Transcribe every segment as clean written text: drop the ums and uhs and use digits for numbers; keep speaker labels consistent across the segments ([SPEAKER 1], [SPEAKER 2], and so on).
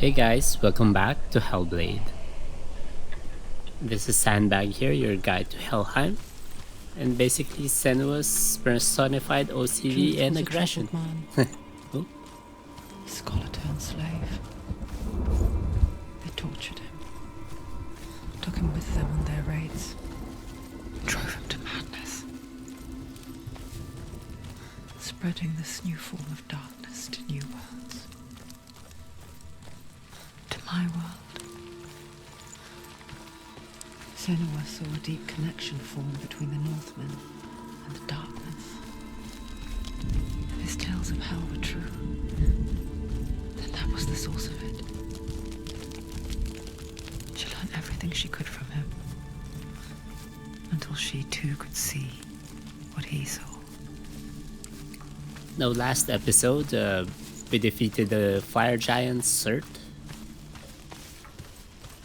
[SPEAKER 1] Hey guys, welcome back to Hellblade. This is Sandbag here, your guide to Helheim, and basically Senua's personified OCD and aggression.
[SPEAKER 2] Man.
[SPEAKER 1] Oh,
[SPEAKER 2] Scholar turned slave. They tortured him, took him with them on their raids, drove him to madness, spreading this new form of darkness to new worlds. To my world. Senua saw a deep connection form between the Northmen and the darkness. If his tales of hell were true, then that was the source of it. She learned everything she could from him, until she too could see what he saw.
[SPEAKER 1] now last episode, we defeated the fire giant Surt,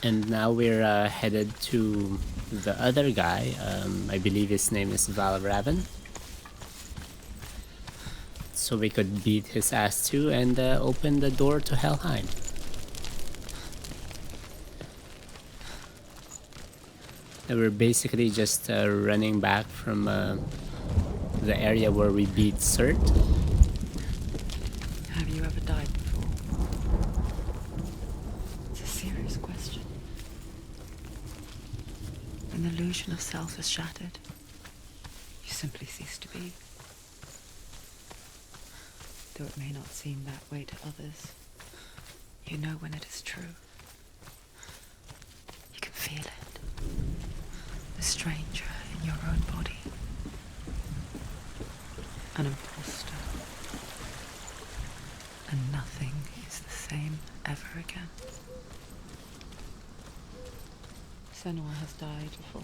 [SPEAKER 1] and now we're headed to the other guy. I believe his name is Valravn. So we could beat his ass too and open the door to Helheim. And we're basically just running back from the area where we beat Surt.
[SPEAKER 2] Have you ever died before? It's a serious question. When the illusion of self is shattered, you simply cease to be. Though it may not seem that way to others, you know when it is true. You can feel it. The stranger in your own body. An imposter. And nothing is the same ever again. Senua has died before.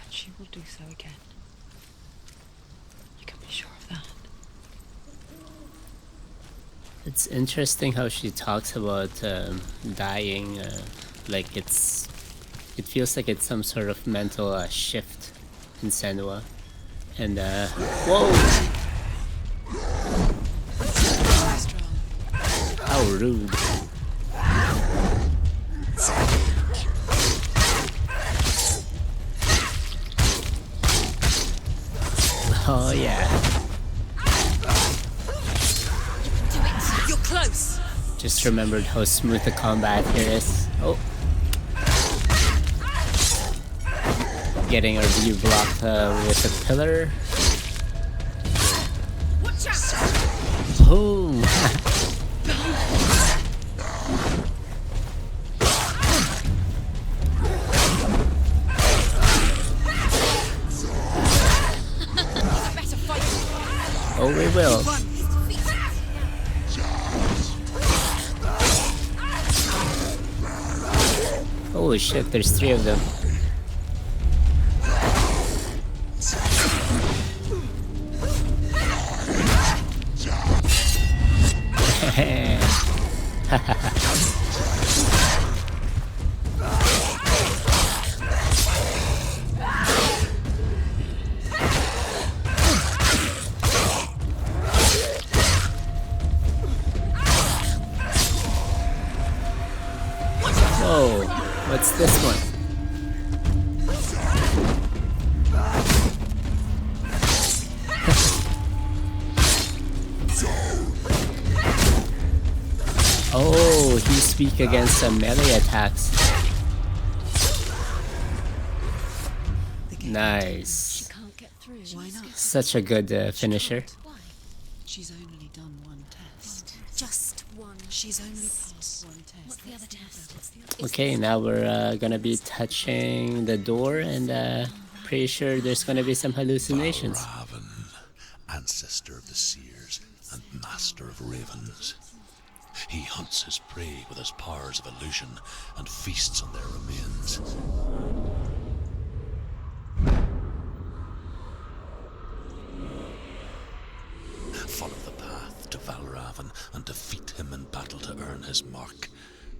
[SPEAKER 2] And she will do so again. You can be sure of that.
[SPEAKER 1] It's interesting how she talks about dying, like it feels like it's some sort of mental shift in Senua. And whoa! How rude. Oh yeah.
[SPEAKER 3] You're close.
[SPEAKER 1] Just remembered how smooth the combat here is. Oh. Getting our view blocked with a pillar.
[SPEAKER 3] Watch out.
[SPEAKER 1] Oh.
[SPEAKER 3] Better fight.
[SPEAKER 1] Oh, we will. Holy shit, there's 3 of them. Whoa, what's this one? Oh, he speak against some melee attacks. Nice.
[SPEAKER 3] Can't get through. Why not?
[SPEAKER 1] Such a good finisher.
[SPEAKER 3] Why?
[SPEAKER 4] She's only done one test.
[SPEAKER 3] Just one.
[SPEAKER 4] She's only passed one test.
[SPEAKER 3] What's the other test?
[SPEAKER 1] Okay, now we're gonna be touching the door and pretty sure there's gonna be some hallucinations.
[SPEAKER 5] Valravn, ancestor of the seers and master of ravens. He hunts his prey with his powers of illusion and feasts on their remains. Follow the path to Valravn and defeat him in battle to earn his mark.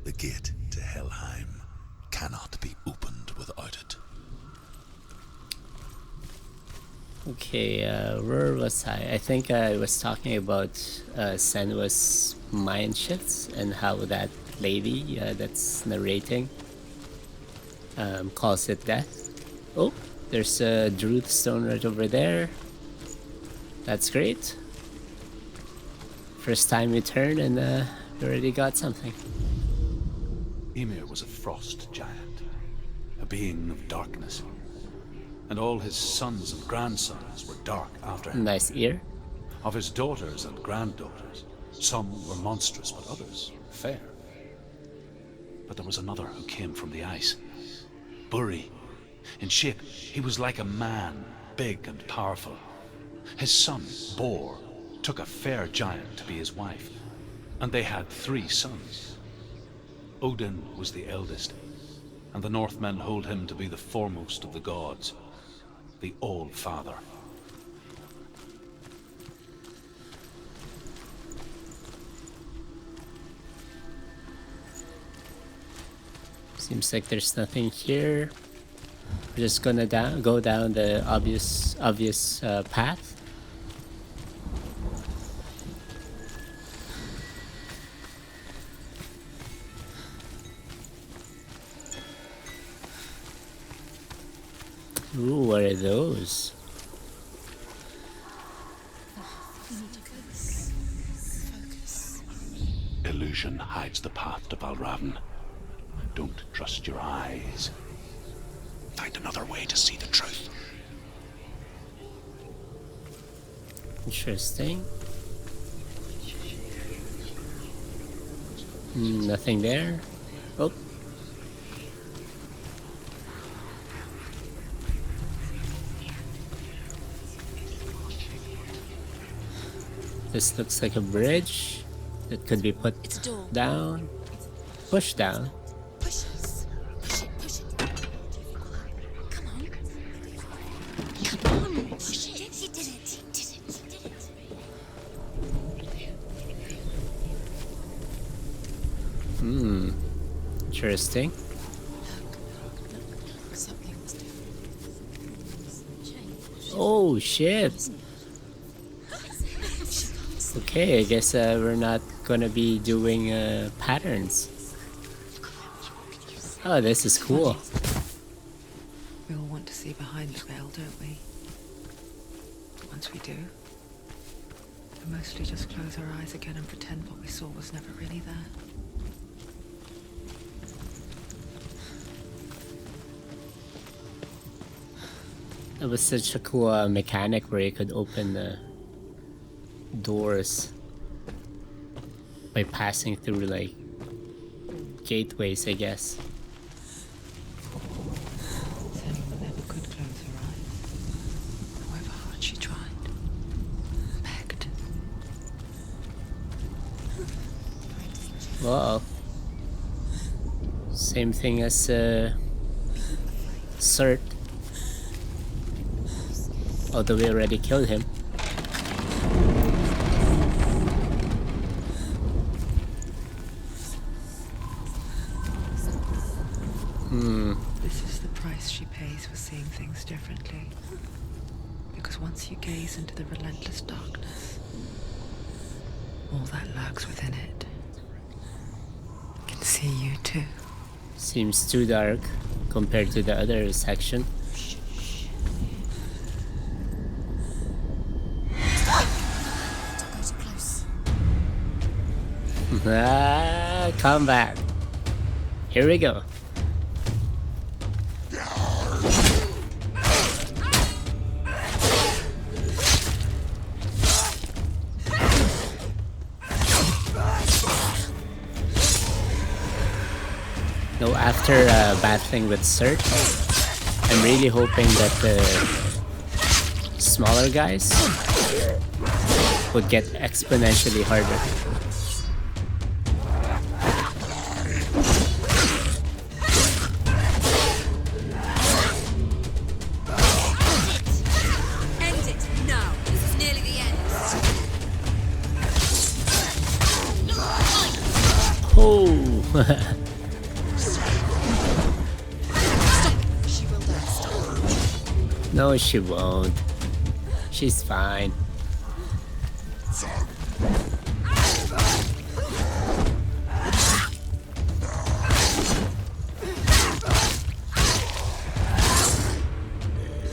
[SPEAKER 5] The gate to Helheim cannot be opened without it.
[SPEAKER 1] Okay, where was I? I think I was talking about Senua's mind shifts and how that lady that's narrating calls it death. Oh, there's a Druid stone right over there. That's great. First time we turn and we already got something.
[SPEAKER 6] Ymir was a frost giant, a being of darkness, and all his sons and grandsons were dark after him.
[SPEAKER 1] Nice ear.
[SPEAKER 6] Of his daughters and granddaughters, some were monstrous, but others fair. But there was another who came from the ice. Buri. In shape, he was like a man, big and powerful. His son, Bor, took a fair giant to be his wife, and they had 3 sons. Odin was the eldest, and the Northmen hold him to be the foremost of the gods, the All-Father.
[SPEAKER 1] Seems like there's nothing here. We're just gonna go down the obvious path. Ooh, what are those?
[SPEAKER 5] Illusion hides the path to Valravn. Don't trust your eyes. Find another way to see the truth.
[SPEAKER 1] Interesting. Nothing there. Oh. This looks like a bridge that could be put
[SPEAKER 3] It's a door.
[SPEAKER 1] down, pushed down.
[SPEAKER 3] Push it. Push it. Push it. Come on. Come on. Push it. You did it. You did it. You did it.
[SPEAKER 1] Interesting.
[SPEAKER 4] Something was different.
[SPEAKER 1] Oh shit. Okay, I guess we're not gonna be doing patterns. Oh, this is cool.
[SPEAKER 2] We all want to see behind the veil, don't we? Once we do, we mostly just close our eyes again and pretend what we saw was never really there.
[SPEAKER 1] It was such a cool mechanic where you could open the doors by passing through like gateways, I guess.
[SPEAKER 2] Senua never could close her eyes, however hard she tried, begged.
[SPEAKER 1] Well, same thing as Cert. Although we already killed him.
[SPEAKER 2] This is the price she pays for seeing things differently. Because once you gaze into the relentless darkness, all that lurks within it can see you too.
[SPEAKER 1] Seems too dark compared to the other section.
[SPEAKER 3] Don't go too close.
[SPEAKER 1] Ah, combat. Here we go. No, after battling with Cert, I'm really hoping that the smaller guys would get exponentially harder.
[SPEAKER 3] End it now. This is nearly the end.
[SPEAKER 1] Oh!
[SPEAKER 4] She will die. Stop.
[SPEAKER 1] No, she won't. She's fine.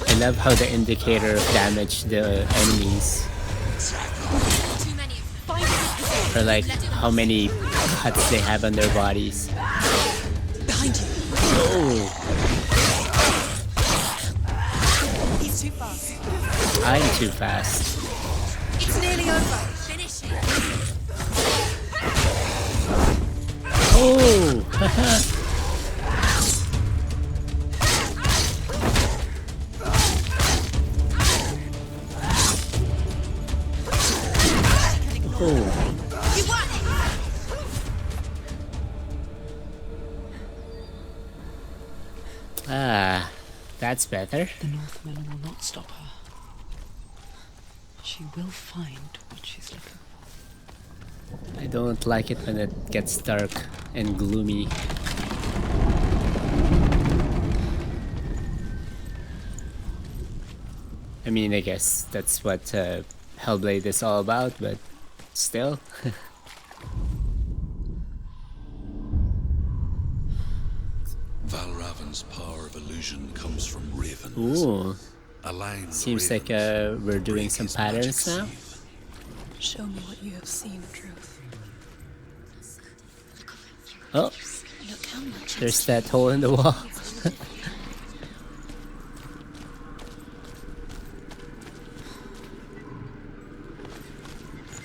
[SPEAKER 1] I love how the indicator of damage the enemies,
[SPEAKER 3] Too many of them.
[SPEAKER 1] or like how many cuts they have on their bodies.
[SPEAKER 4] Behind you.
[SPEAKER 1] Oh,
[SPEAKER 4] He's too fast.
[SPEAKER 1] I'm too fast.
[SPEAKER 3] It's nearly over. Finish it.
[SPEAKER 1] Oh, oh.
[SPEAKER 3] You won it.
[SPEAKER 1] Ah, that's better.
[SPEAKER 2] The Northmen will not stop her. She will find what she's looking for.
[SPEAKER 1] I don't like it when it gets dark and gloomy. I mean, I guess that's what Hellblade is all about, but still.
[SPEAKER 5] Valravn's power of illusion comes from ravens.
[SPEAKER 1] Ooh,
[SPEAKER 5] A line the
[SPEAKER 1] seems like
[SPEAKER 5] ravens
[SPEAKER 1] we're doing
[SPEAKER 5] break
[SPEAKER 1] some
[SPEAKER 5] his magic
[SPEAKER 1] patterns now.
[SPEAKER 5] seal.
[SPEAKER 4] Show me what you have seen, Truth.
[SPEAKER 1] Oh,
[SPEAKER 4] Look how much
[SPEAKER 1] there's that hole in the wall.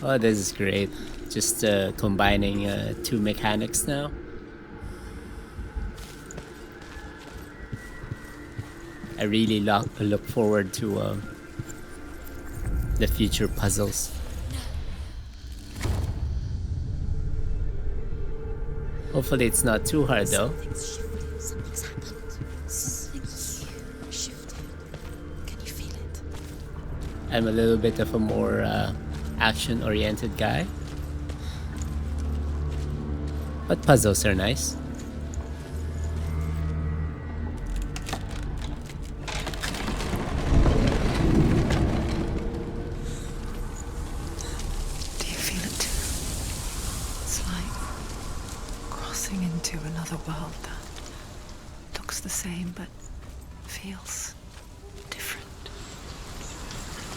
[SPEAKER 1] Oh, this is great. Just combining two mechanics now. I really look forward to the future puzzles. Hopefully it's not too hard though.
[SPEAKER 3] Something's shifted. Something's happened. Something's shifted. Can you feel it?
[SPEAKER 1] I'm a little bit of a more action-oriented guy. But puzzles are nice.
[SPEAKER 2] Do you feel it too? It's like crossing into another world that looks the same but feels different.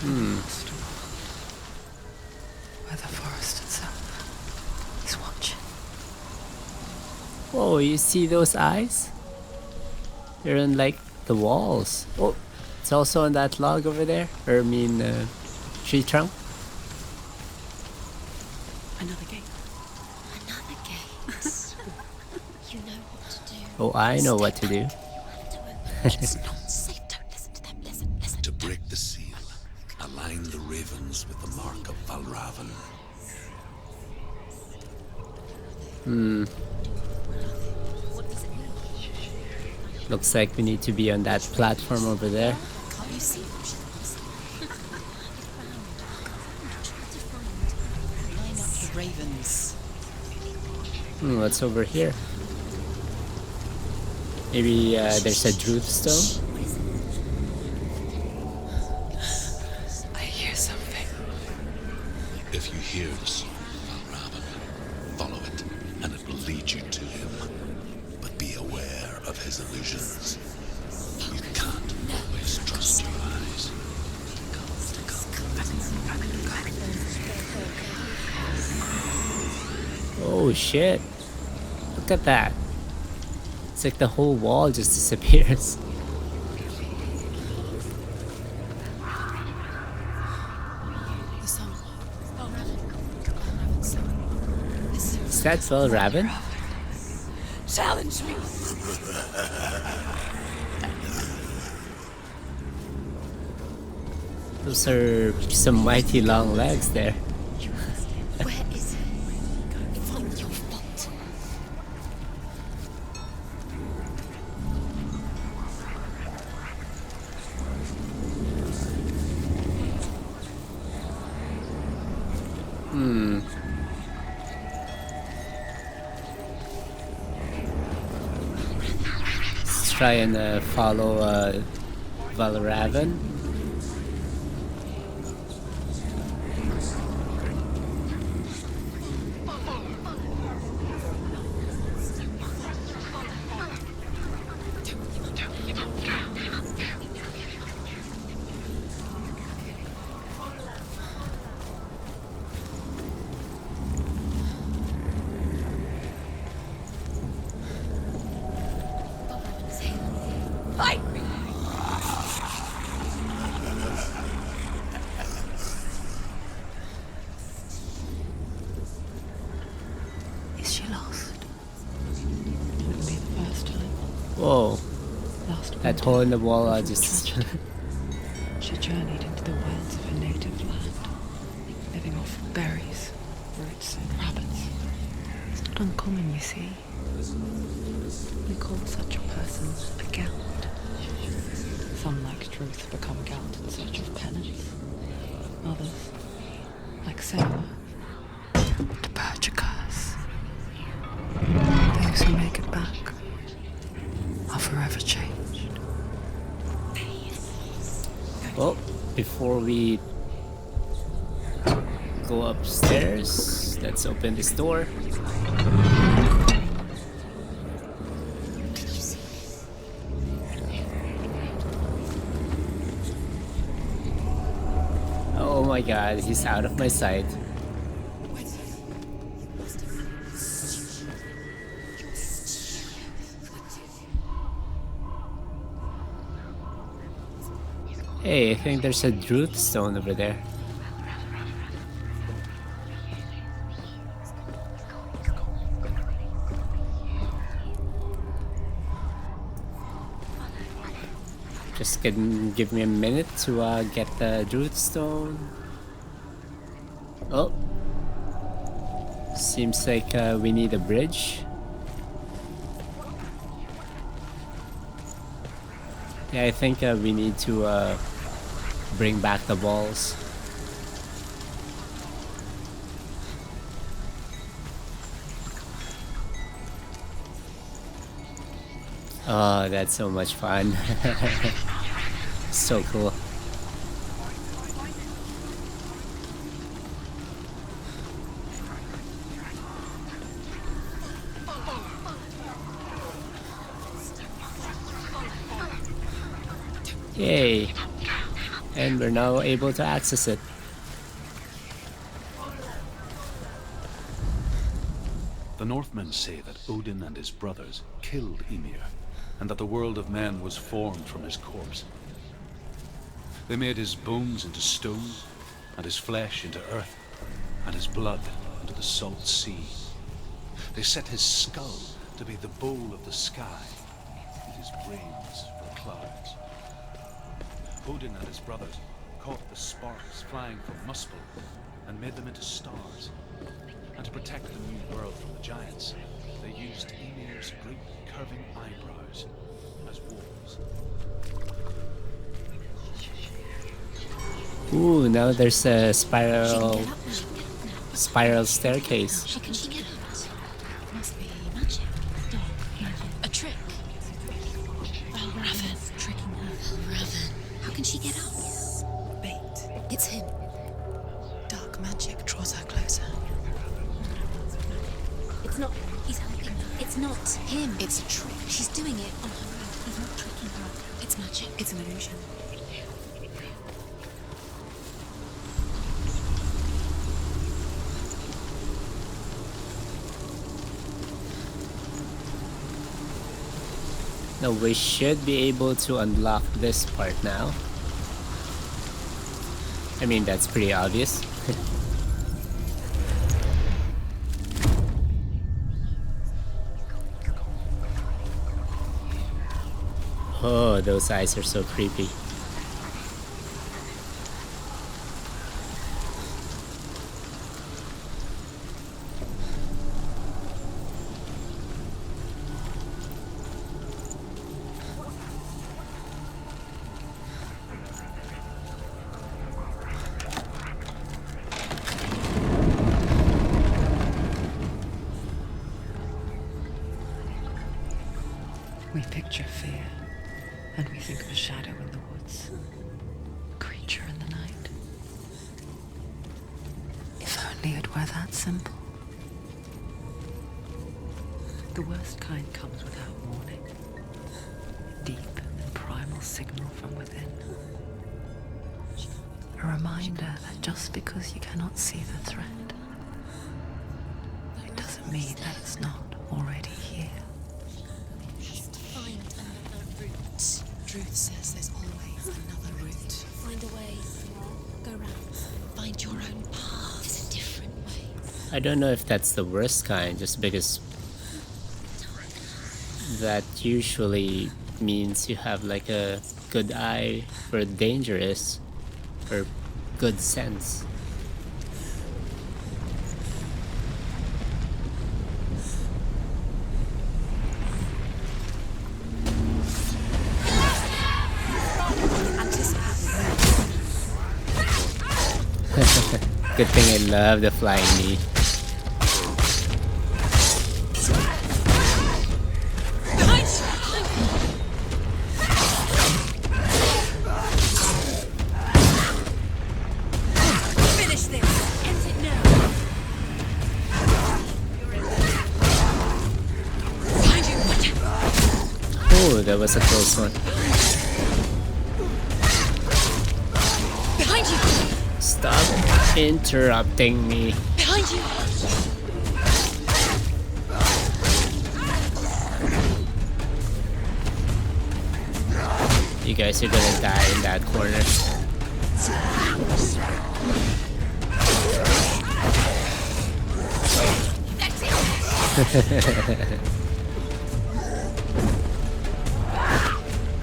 [SPEAKER 2] Lost a world where the forest itself is watching.
[SPEAKER 1] Whoa, you see those eyes? They're in like the walls. Oh, it's also on that log over there. Or I mean, tree trunk.
[SPEAKER 4] Another gate.
[SPEAKER 3] Another gate. You know what to do.
[SPEAKER 1] Oh, I know what to do.
[SPEAKER 3] You have to open. It's not safe. Don't listen to them. Listen.
[SPEAKER 5] To break the seal, align the ravens with the mark of Valravn.
[SPEAKER 3] What does it mean?
[SPEAKER 1] Looks like we need to be on that platform over there.
[SPEAKER 3] Can't you see them?
[SPEAKER 4] Line up the ravens.
[SPEAKER 1] What's over here? Maybe there's a Druid stone?
[SPEAKER 2] I hear something.
[SPEAKER 5] If you hear the song of Valravn, follow it, and it will lead you to him. But be aware of his illusions. You can't always trust your eyes.
[SPEAKER 1] Oh shit. Look at that. It's like the whole wall just disappears.
[SPEAKER 4] The sun.
[SPEAKER 1] Is that Valravn?
[SPEAKER 4] Challenge me.
[SPEAKER 1] Those are some mighty long legs there.
[SPEAKER 3] Where is it? Find your fault.
[SPEAKER 1] Let's try and follow Valravn. Whoa,
[SPEAKER 2] Last
[SPEAKER 1] that
[SPEAKER 2] winter,
[SPEAKER 1] hole in the wall I
[SPEAKER 2] before
[SPEAKER 1] just...
[SPEAKER 2] tragedy, she journeyed into the wilds of her native land, living off berries, roots, and rabbits. It's not uncommon, you see. We call such a person a Gelt. Some, like Truth, become Gelt in search of penance. Others, like Senua, to purge a curse. Those who make it back are forever changed.
[SPEAKER 1] Well, before we go upstairs, let's open this door. Oh my god, he's out of my sight. Hey, I think there's a Druid stone over there. Just give me a minute to get the Druid stone. Oh, seems like we need a bridge. Yeah, I think we need to bring back the balls. Oh, that's so much fun. So cool. Yay! And we're now able to access it.
[SPEAKER 6] The Northmen say that Odin and his brothers killed Ymir, and that the world of men was formed from his corpse. They made his bones into stone, and his flesh into earth, and his blood into the salt sea. They set his skull to be the bowl of the sky, and his brains for clouds. Odin and his brothers caught the sparks flying from Muspel and made them into stars. And to protect the new world from the giants, they used Ymir's great curving eyebrows as walls.
[SPEAKER 1] Ooh, now there's a
[SPEAKER 3] She can
[SPEAKER 1] spiral
[SPEAKER 3] get up now.
[SPEAKER 1] spiral staircase.
[SPEAKER 3] How can she get out? Must be magic. Dark magic. A trick. Valravn tricking her. Valravn. How can she get out?
[SPEAKER 4] Bait.
[SPEAKER 3] It's him.
[SPEAKER 4] Dark magic draws her closer.
[SPEAKER 3] It's not. He's helping her. It's not him.
[SPEAKER 4] It's a trick.
[SPEAKER 3] She's doing it on her own. He's not tricking her. It's magic.
[SPEAKER 4] It's an illusion.
[SPEAKER 1] Now we should be able to unlock this part now. I mean, that's pretty obvious. Oh, those eyes are so creepy.
[SPEAKER 2] We picture fear, and we think of a shadow in the woods, a creature in the night. If only it were that simple. The worst kind comes without warning. Deep and primal signal from within. A reminder that just because you cannot see the threat, it doesn't mean that it's not already here.
[SPEAKER 3] Find another route.
[SPEAKER 4] Truth says there's always another route.
[SPEAKER 3] Find a way. Go round.
[SPEAKER 4] Find your own path.
[SPEAKER 3] There's a different way.
[SPEAKER 1] I don't know if that's the worst kind, just because that usually means you have like a good eye for dangerous or good sense. Good thing I love the flying knee.
[SPEAKER 3] Finish this. End it now. Behind you.
[SPEAKER 1] Oh, that was a close one.
[SPEAKER 3] Behind you.
[SPEAKER 1] Stop interrupting me.
[SPEAKER 3] Behind you.
[SPEAKER 1] You guys are gonna die in that corner.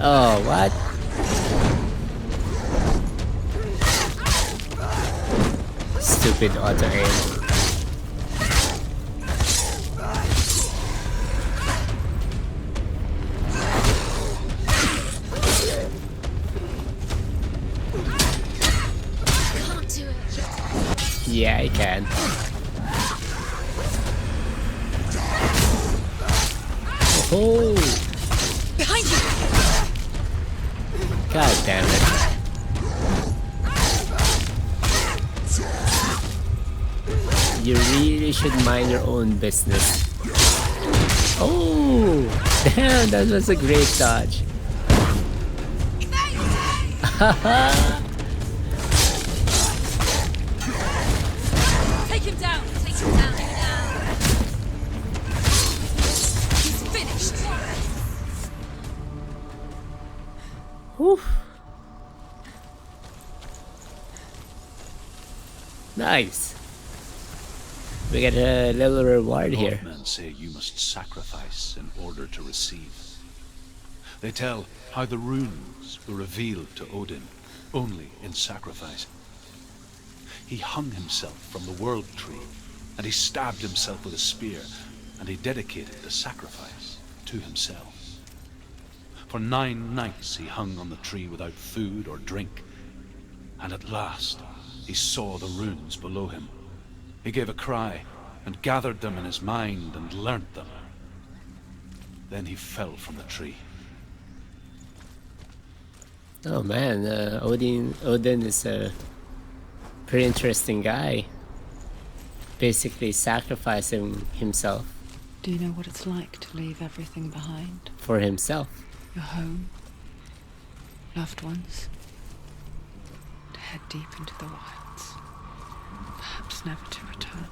[SPEAKER 1] Oh, what? Stupid auto aim.
[SPEAKER 3] Can't do it.
[SPEAKER 1] Yeah, I can. Oh,
[SPEAKER 3] Behind you.
[SPEAKER 1] god damn it. You really should mind your own business. Oh, damn, that was a great dodge.
[SPEAKER 3] Take him down. Take him down. He's finished.
[SPEAKER 1] Whew. Nice. We get a little reward here.
[SPEAKER 6] Northmen say you must sacrifice in order to receive. They tell how the runes were revealed to Odin only in sacrifice. He hung himself from the world tree, and he stabbed himself with a spear, and he dedicated the sacrifice to himself. For 9 nights he hung on the tree without food or drink, and at last he saw the runes below him. He gave a cry and gathered them in his mind and learnt them. Then he fell from the tree.
[SPEAKER 1] Oh man, Odin is a pretty interesting guy. Basically sacrificing himself
[SPEAKER 2] Do you know what it's like to leave everything behind?
[SPEAKER 1] for himself.
[SPEAKER 2] Your home, loved ones, to head deep into the wilds, perhaps never to return.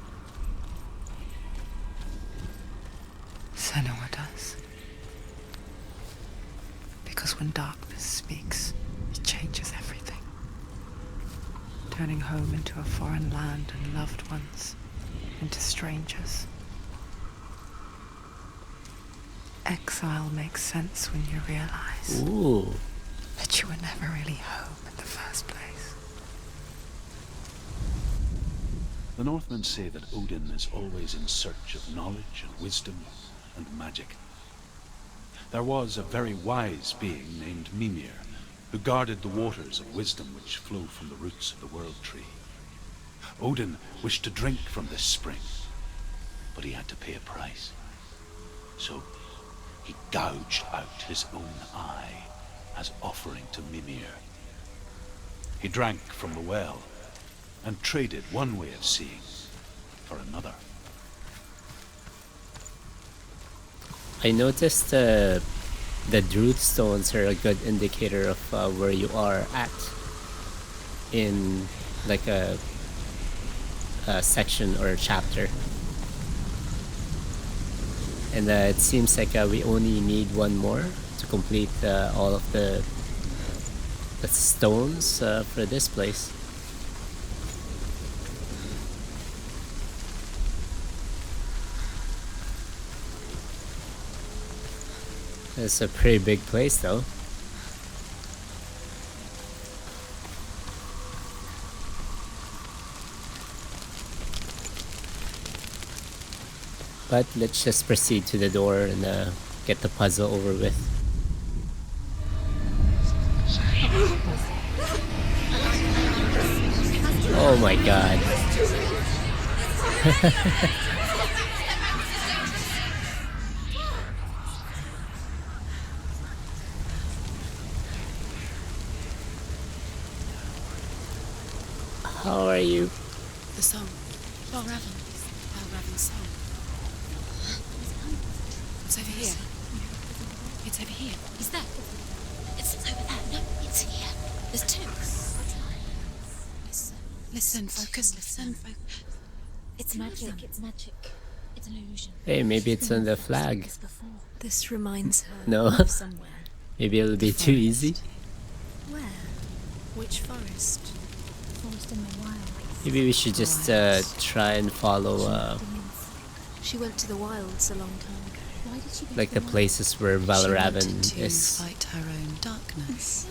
[SPEAKER 2] Senua does. Because when darkness speaks, it changes everything. Turning home into a foreign land and loved ones into strangers. Exile makes sense when you realize
[SPEAKER 1] Ooh.
[SPEAKER 2] that you were never really home in the first place.
[SPEAKER 6] The Northmen say that Odin is always in search of knowledge and wisdom and magic. There was a very wise being named Mimir, who guarded the waters of wisdom which flow from the roots of the world tree. Odin wished to drink from this spring, but he had to pay a price. So he gouged out his own eye as offering to Mimir. He drank from the well and traded one way of seeing for another.
[SPEAKER 1] I noticed the Druid stones are a good indicator of where you are at in like a section or a chapter. And it seems like we only need one more to complete all of the stones for this place. It's a pretty big place though. But let's just proceed to the door and get the puzzle over with. Oh my god. How are you?
[SPEAKER 4] The song. Valravn. Valravn's song. It's over here. It's over here.
[SPEAKER 3] Is that? It's over there. No, it's here. There's two.
[SPEAKER 4] Listen, focus, listen, focus.
[SPEAKER 3] It's magic. It's magic. It's illusion.
[SPEAKER 1] Hey, maybe it's on the flag.
[SPEAKER 3] This before.
[SPEAKER 4] This reminds her
[SPEAKER 1] No.
[SPEAKER 3] Of somewhere.
[SPEAKER 1] Maybe it'll be too easy.
[SPEAKER 3] Where?
[SPEAKER 4] which forest?
[SPEAKER 3] Forest in the wild.
[SPEAKER 1] Maybe we should just try and follow
[SPEAKER 3] She went to the wilds a long time ago. Why did she go
[SPEAKER 1] like
[SPEAKER 3] to
[SPEAKER 1] the
[SPEAKER 3] wilds?
[SPEAKER 1] places where
[SPEAKER 4] She wanted
[SPEAKER 1] Valravn
[SPEAKER 4] to
[SPEAKER 1] is.
[SPEAKER 4] fight her own darkness.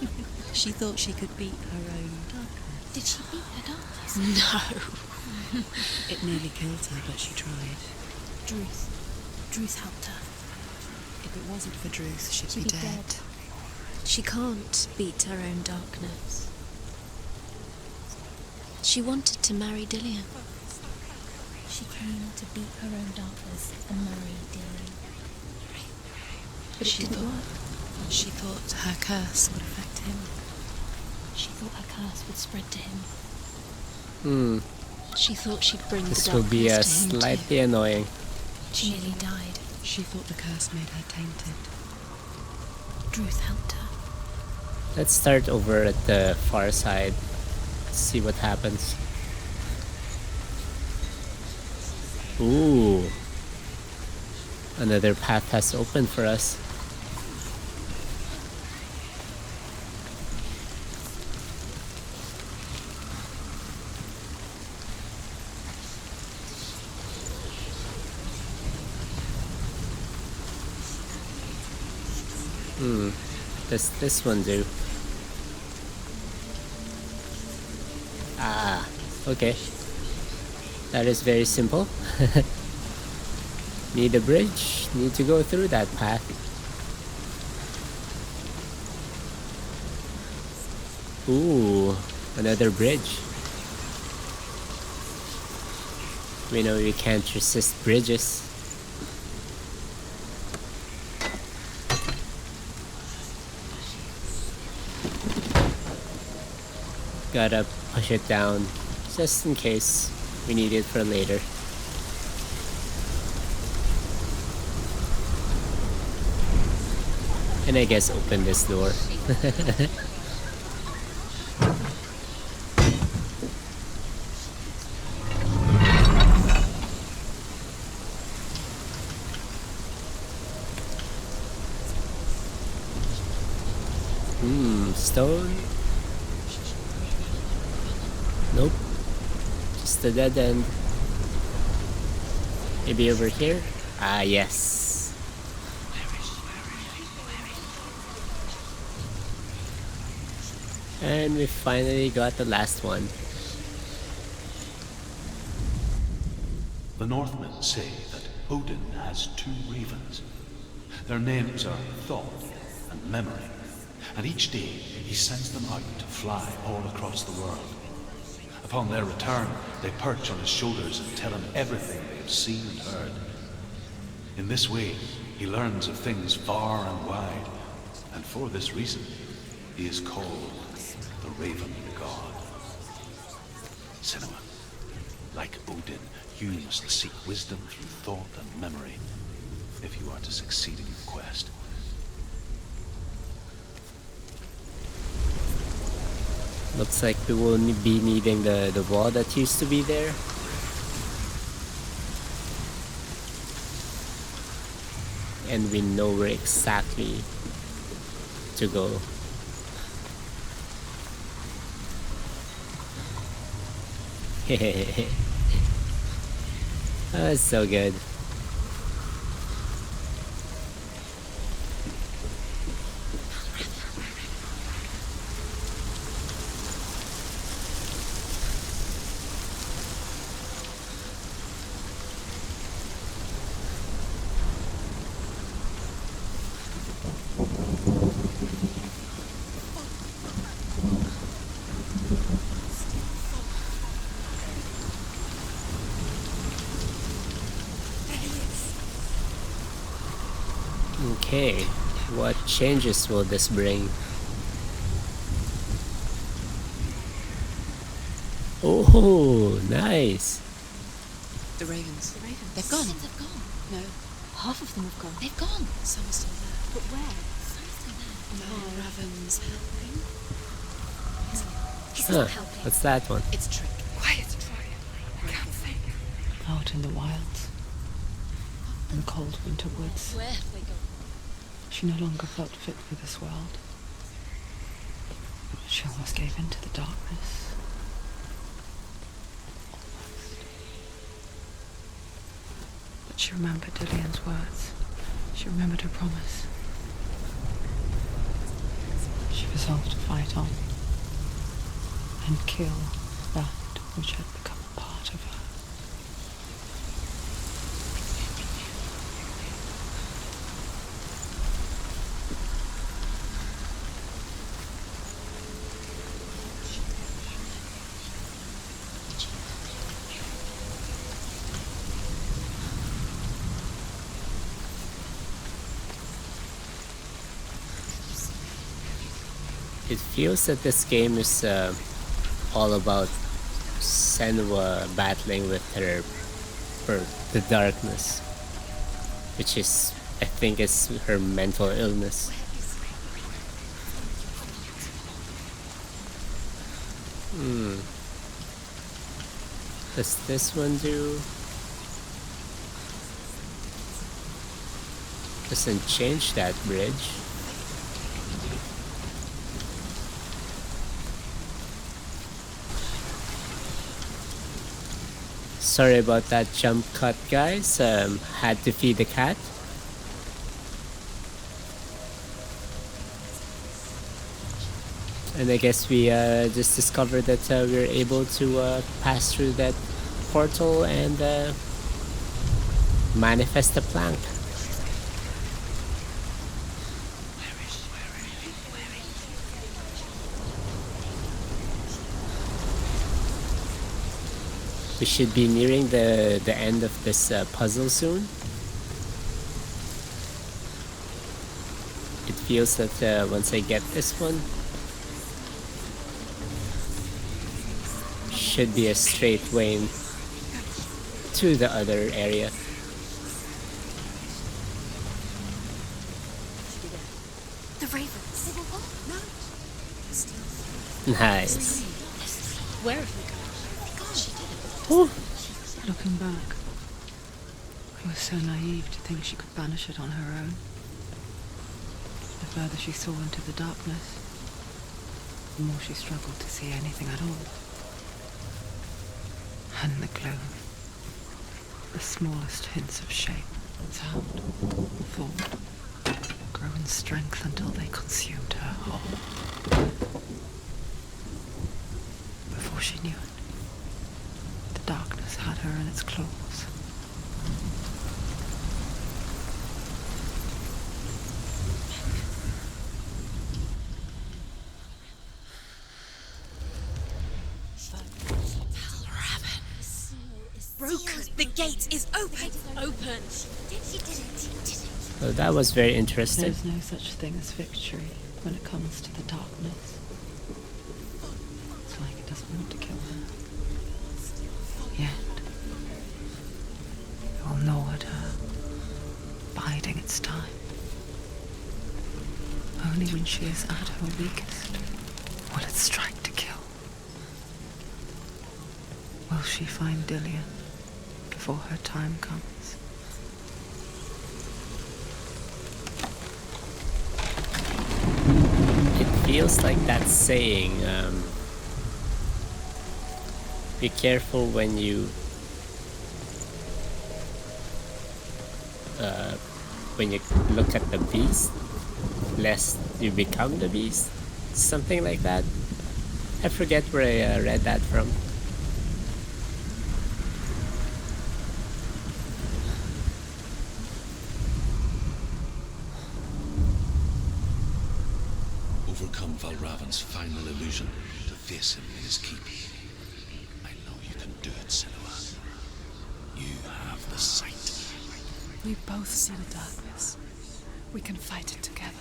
[SPEAKER 4] She thought she could beat her own darkness.
[SPEAKER 3] Did she beat her darkness?
[SPEAKER 4] No. It nearly killed her, but she tried.
[SPEAKER 3] Druth. Druth helped her.
[SPEAKER 4] If it wasn't for Druth, she'd
[SPEAKER 3] She'd
[SPEAKER 4] be
[SPEAKER 3] be
[SPEAKER 4] dead.
[SPEAKER 3] dead.
[SPEAKER 4] She can't beat her own darkness. She wanted to marry Dillion.
[SPEAKER 3] She came to beat her own darkness and marry Dillion. But it
[SPEAKER 4] She
[SPEAKER 3] didn't
[SPEAKER 4] thought-
[SPEAKER 3] work.
[SPEAKER 4] She thought her curse would affect him.
[SPEAKER 3] She thought her curse would spread to him.
[SPEAKER 1] Hmm.
[SPEAKER 3] She thought she'd bring
[SPEAKER 1] This
[SPEAKER 3] the
[SPEAKER 1] will
[SPEAKER 3] darkness
[SPEAKER 1] be
[SPEAKER 3] to him
[SPEAKER 1] slightly annoying.
[SPEAKER 3] too. She nearly died.
[SPEAKER 4] She thought the curse made her tainted.
[SPEAKER 3] Druth helped her.
[SPEAKER 1] Let's start over at the far side. See what happens. Ooh. Another path has opened for us. Does this one do? Ah, okay. That is very simple. Need a bridge, need to go through that path. Ooh, another bridge. We know you can't resist bridges. Gotta push it down just in case we need it for later. And I guess open this door. Stone? Nope. Just a dead end. Maybe over here? Ah, yes. And we finally got the last one.
[SPEAKER 6] The Northmen say that Odin has two ravens. Their names are Thought and Memory, and each day he sends them out to fly all across the world. Upon their return, they perch on his shoulders and tell him everything they have seen and heard. In this way, he learns of things far and wide, and for this reason, he is called the Raven God. Senua, like Odin, you must seek wisdom through thought and memory if you are to succeed in your quest.
[SPEAKER 1] Looks like we will be needing the wall that used to be there. And we know where exactly to go. That's so good. Okay, what changes will this bring? Oh, nice.
[SPEAKER 4] The ravens.
[SPEAKER 3] The ravens.
[SPEAKER 4] They've gone.
[SPEAKER 3] They've gone.
[SPEAKER 4] No,
[SPEAKER 3] Half of them have gone. They've gone.
[SPEAKER 4] some are still there.
[SPEAKER 3] But where? Some are still there.
[SPEAKER 4] Valravn's helping.
[SPEAKER 3] He's
[SPEAKER 1] Huh,
[SPEAKER 3] not helping.
[SPEAKER 1] what's that one?
[SPEAKER 4] It's a trick.
[SPEAKER 3] Quiet. Try it. I can't think.
[SPEAKER 2] Out in the wilds, in the cold winter woods,
[SPEAKER 3] Where have they gone?
[SPEAKER 2] she no longer felt fit for this world. She almost gave in to the darkness. Almost. But she remembered Dillion's words. She remembered her promise. She resolved to fight on and kill that which had become a part of her.
[SPEAKER 1] It feels that this game is all about Senua battling with her, or the darkness, which is, I think, is her mental illness. Does this one do? Doesn't change that bridge. Sorry about that jump cut, guys. Had to feed the cat. And I guess we just discovered that we were able to pass through that portal and manifest the plank. We should be nearing the end of this puzzle soon. It feels that once I get this one, should be a straight way to the other area.
[SPEAKER 3] The ravens. They were gone. No.
[SPEAKER 1] Nice.
[SPEAKER 3] Where have they gone?
[SPEAKER 2] Looking back, I was so naive to think she could banish it on her own. The further she saw into the darkness, the more she struggled to see anything at all. And in the gloom, the smallest hints of shape, sound, thought, grow in strength until they consumed her whole. Before she knew it, the darkness had her in its claws.
[SPEAKER 3] Valravn. Broken. The gate is open. Open. She did it.
[SPEAKER 1] So that was very interesting.
[SPEAKER 2] There's no such thing as victory when it comes to the darkness. It's like it doesn't want to kill her. Yet, it will gnaw at her, biding its time. Only when she is at her weakest will it strike to kill. Will she find Dillion before her time comes?
[SPEAKER 1] It feels like that saying, be careful when you look at the beast, lest you become the beast. Something like that. I forget where I read that from.
[SPEAKER 5] Overcome Valravn's final illusion to face him in his keep. I know you can do it, Senua. You have the sight.
[SPEAKER 2] We both see the darkness. We can fight it together.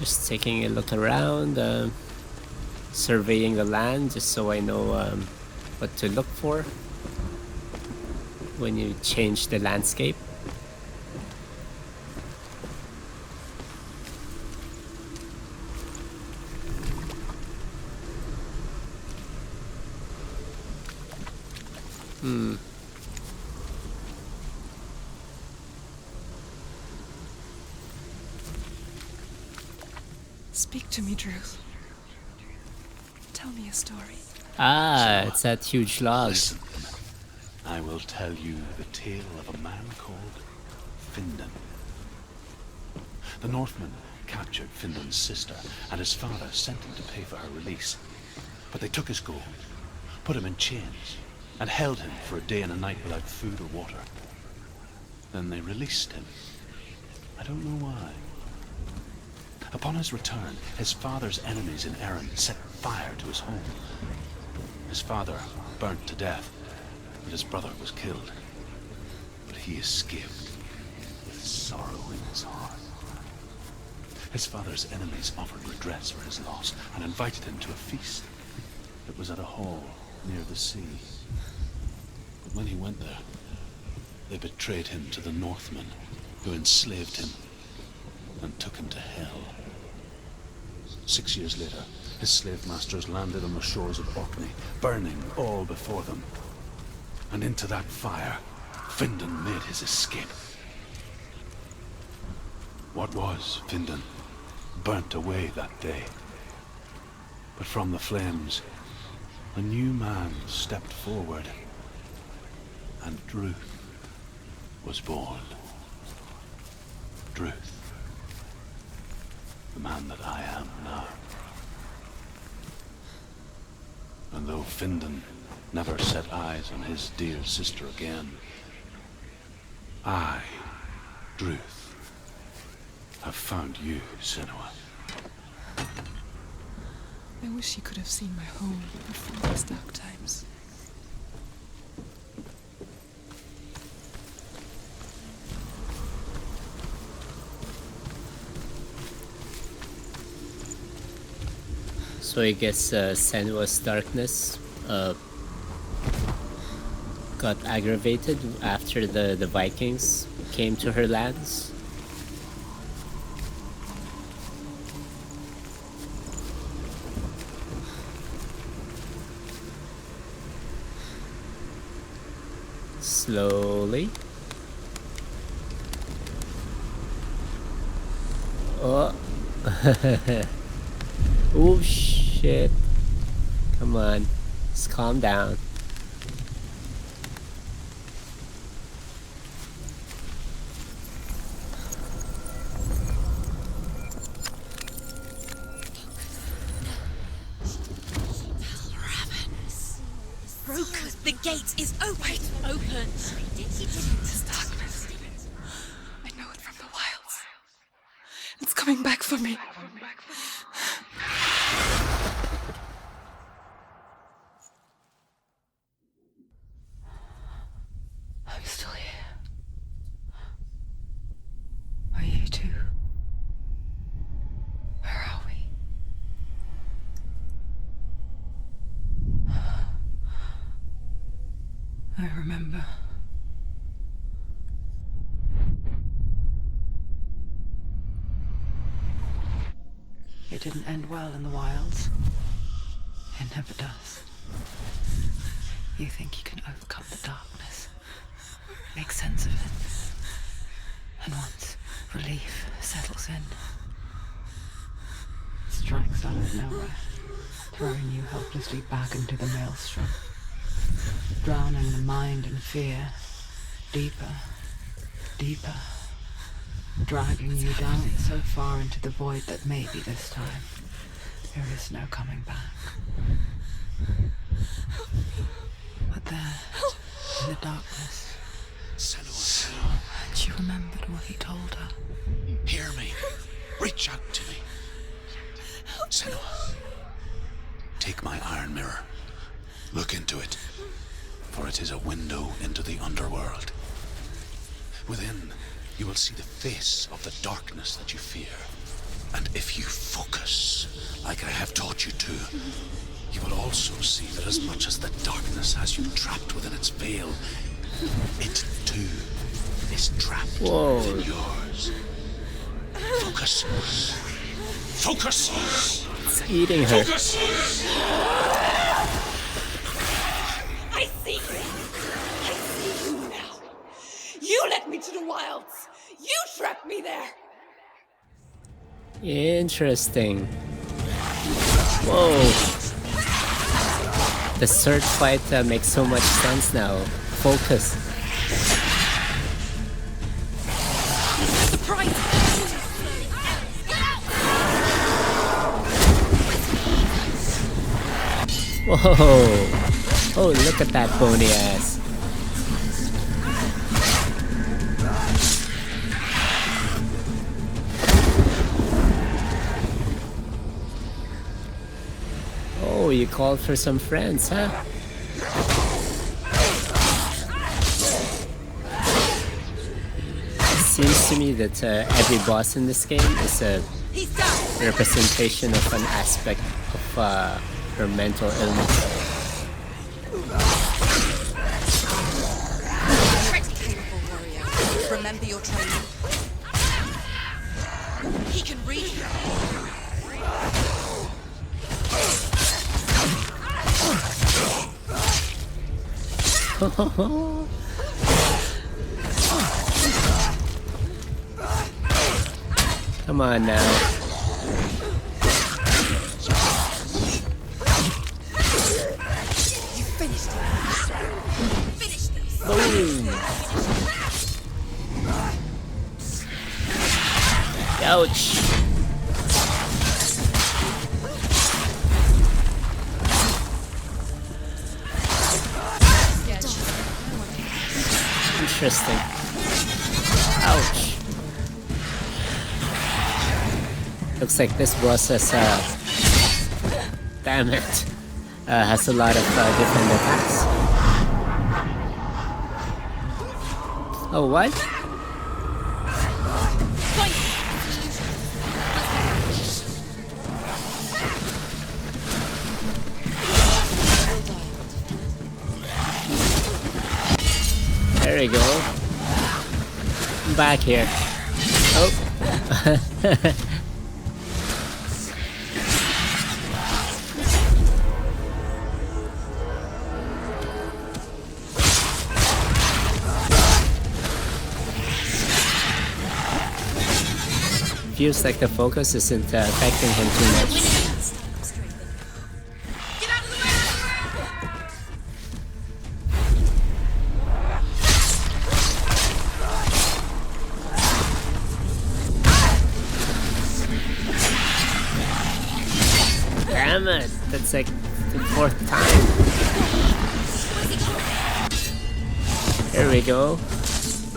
[SPEAKER 1] Just taking a look around, surveying the land just so I know what to look for when you change the landscape.
[SPEAKER 2] Speak to me, Druth. Tell me a story.
[SPEAKER 1] Ah, it's that huge log.
[SPEAKER 6] Listen, I will tell you the tale of a man called Findan. The Northmen captured Findan's sister, and his father sent him to pay for her release. But they took his gold, put him in chains, and held him for a day and a night without food or water. Then they released him. I don't know why. Upon his return, his father's enemies in Erin set fire to his home. His father burnt to death, and his brother was killed. But he escaped with sorrow in his heart. His father's enemies offered redress for his loss and invited him to a feast. It was at a hall near the sea. But when he went there, they betrayed him to the Northmen, who enslaved him and took him to hell. 6 years later, his slave masters landed on the shores of Orkney, burning all before them. And into that fire, Findan made his escape. What was Findan burnt away that day. But from the flames, a new man stepped forward, and Druth was born. Druth. The man that I am now. And though Findan never set eyes on his dear sister again, I, Druth, have found you, Senua.
[SPEAKER 2] I wish you could have seen my home before these dark times.
[SPEAKER 1] So I guess Senua's darkness got aggravated after the Vikings came to her lands. Slowly. Oh. Oh shit. Come on. Just calm down.
[SPEAKER 3] Broken. The gate is open. Open.
[SPEAKER 2] This darkness. I know it from the wilds. It's coming back for me. I'm still here. Are you too? Where are we? I remember. It didn't end well in the wilds. It never does. You think you can overcome the darkness, make sense of it, and once relief settles in, it strikes out of nowhere, throwing you helplessly back into the maelstrom, drowning the mind in fear, deeper, deeper, dragging you down so far into the void that maybe this time there is no coming back. But there, in the darkness,
[SPEAKER 5] Senua.
[SPEAKER 2] she remembered what he told her.
[SPEAKER 5] Hear me. Reach out to me. Senua, take my iron mirror. Look into it, for it is a window into the underworld. Within, you will see the face of the darkness that you fear. And if you focus, like I have taught you to, you will also see that as much as the darkness has you trapped within its veil, it too is trapped within yours. Focus. Focus!
[SPEAKER 1] It's eating her.
[SPEAKER 5] Focus!
[SPEAKER 3] I see you. I see you now. You led me to the wilds. You trapped me there.
[SPEAKER 1] Interesting. Whoa. The sword fight makes so much sense now. Focus.
[SPEAKER 3] Surprise!
[SPEAKER 1] Whoa. Oh, look at that bony ass. Oh, you called for some friends, huh? It seems to me that every boss in this game is a representation of an aspect of her mental illness.
[SPEAKER 4] Pretty capable warrior. Remember your training. He can read you.
[SPEAKER 1] Come on now.
[SPEAKER 3] You finished it. Finish this.
[SPEAKER 1] Boom. Ouch. Interesting. Ouch. Looks like this boss has damn it. Has a lot of different attacks. Oh, what? There we go. I'm back here. Oh. Feels like the focus isn't affecting him too much.
[SPEAKER 3] Get out of the way!
[SPEAKER 1] Damn it! That's like the fourth time. There we go.
[SPEAKER 4] It's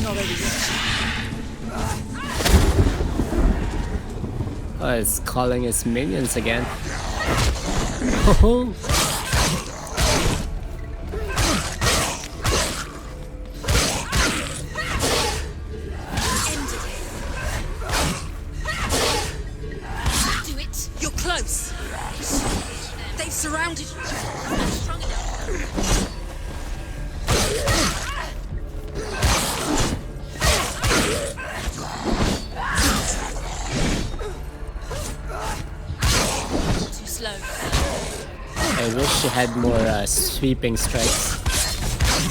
[SPEAKER 4] not over yet.
[SPEAKER 1] Oh, it's calling its minions again. Oh.
[SPEAKER 3] Do it.
[SPEAKER 4] You're close. They've surrounded you.
[SPEAKER 3] I'm not strong enough. Too slow.
[SPEAKER 1] I wish she had more sweeping strikes,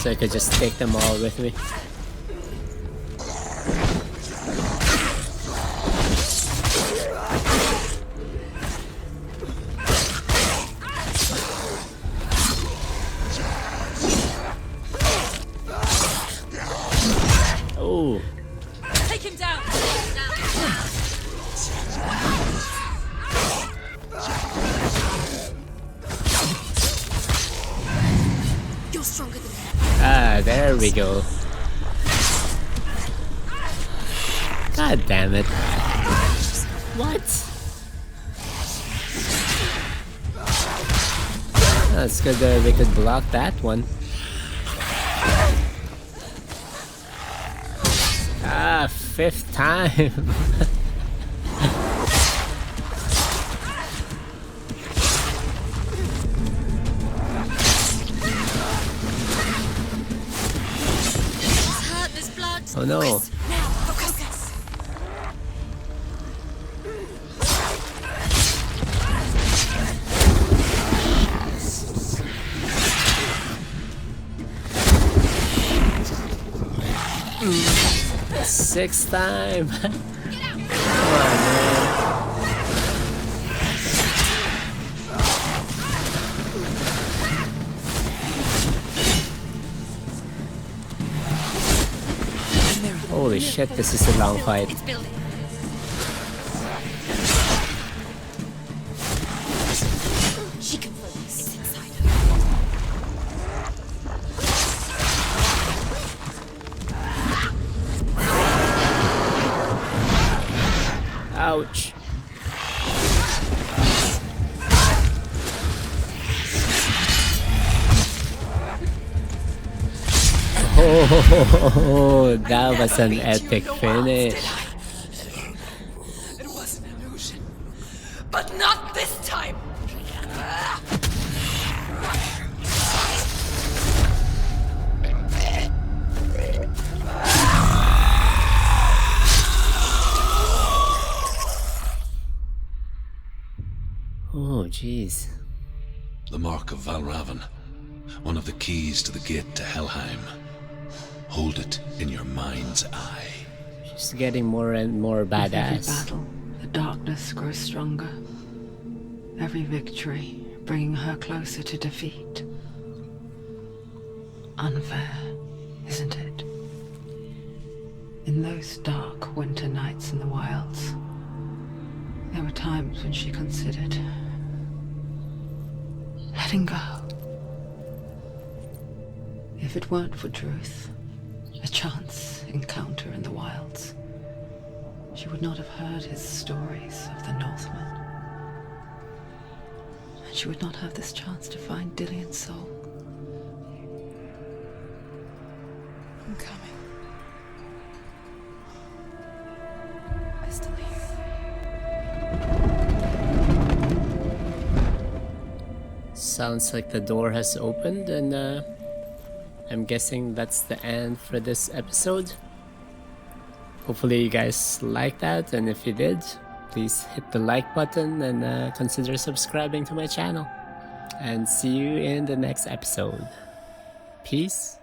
[SPEAKER 1] so I could just take them all with me. Oh,
[SPEAKER 3] Take him down. You're stronger than him.
[SPEAKER 1] there we go. God damn it. What? That's good that we could block that one. Ah, 5th time.
[SPEAKER 3] He's hurt. There's blood.
[SPEAKER 1] Oh no.
[SPEAKER 3] Focus. Now, focus.
[SPEAKER 1] Sixth time. Come on, man. Holy shit, this is a long fight.
[SPEAKER 3] It's building. She can focus. It's inside her.
[SPEAKER 1] Ouch. Oh, that was an epic finish.
[SPEAKER 2] It was an illusion. But not this time!
[SPEAKER 1] Oh, jeez.
[SPEAKER 5] The mark of Valravn, one of the keys to the gate to Helheim. Hold it in your mind's eye.
[SPEAKER 1] She's getting more and more
[SPEAKER 2] With every
[SPEAKER 1] badass.
[SPEAKER 2] battle, the darkness grows stronger. Every victory bringing her closer to defeat. Unfair, isn't it? In those dark winter nights in the wilds, there were times when she considered letting go. If it weren't for Truth, a chance encounter in the wilds, she would not have heard his stories of the Northmen. And she would not have this chance to find Dillion's soul.
[SPEAKER 4] I'm coming. I still hear
[SPEAKER 1] Sounds like the door has opened, and I'm guessing that's the end for this episode. Hopefully you guys liked that, and if you did, please hit the like button and consider subscribing to my channel. And see you in the next episode. Peace.